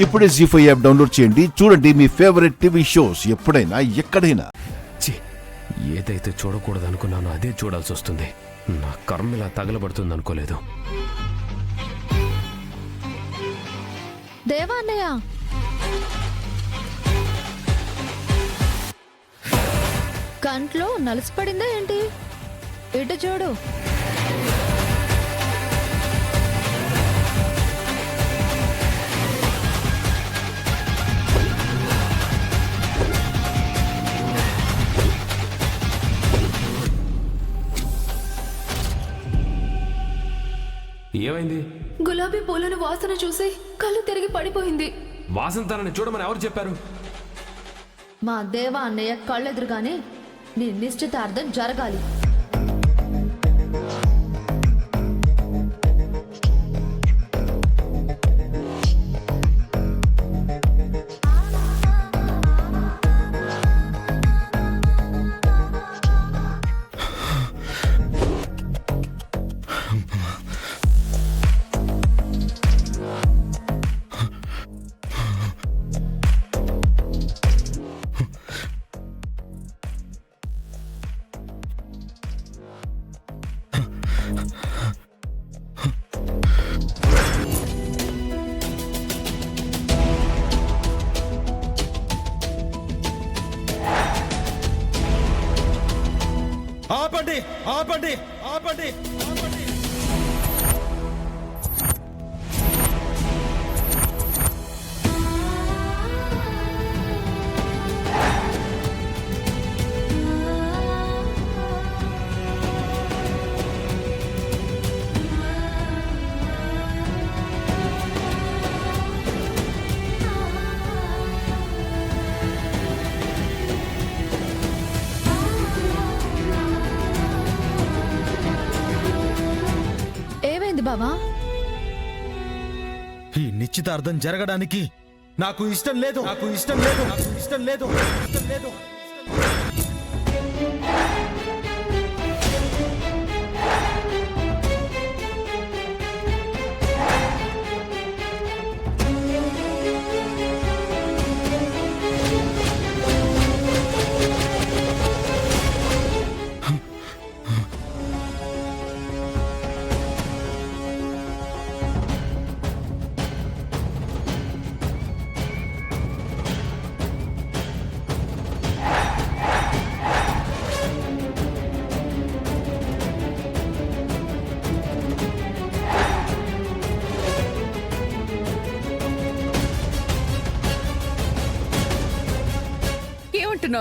ఇప్పుడే జీ5 app download చేయండి. చూడండి మీ ఫేవరెట్ టీవీ షోస్ ఎప్పుడైనా ఎక్కడైనా. ఏదైతే చూడకూడదు అనుకున్నానో అదే చూడాల్సి వస్తుంది. నా కర్మ ఇలా తగలబడుతుంది అనుకోలేదు. దేవా అన్నయ్య, కంట్లో నలిసిపడిందా ఏంటి? ఇటు చూడు. ఏమైంది? గులాబీ పూలను వాసన చూసి కళ్ళు తిరిగి పడిపోయింది. వాసన తనని చూడమని ఎవరు చెప్పారు? మా దేవా అన్నయ్య కళ్ళెదురుగానే నీ నిశ్చితార్థం జరగాలి. ఆపండి ఆపండి ఆపండి ఆపండి. బావా, ఈ నిశ్చితార్థం జరగడానికి నాకు ఇష్టం లేదు. నాకు ఇష్టం లేదు. నాకు ఇష్టం లేదు. ఇష్టం లేదు.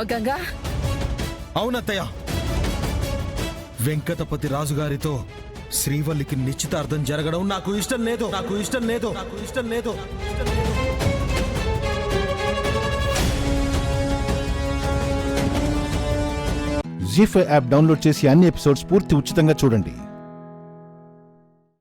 గంగా, అవునత్తయ్య, వెంకటపతి రాజుగారితో శ్రీవల్లికి నిశ్చితార్థం జరగడం నాకు ఇష్టం లేదు. నాకు ఇష్టం లేదు. నాకు ఇష్టం లేదు. జీ5 యాప్ డౌన్లోడ్ చేసి అన్ని ఎపిసోడ్స్ పూర్తి ఉచితంగా చూడండి.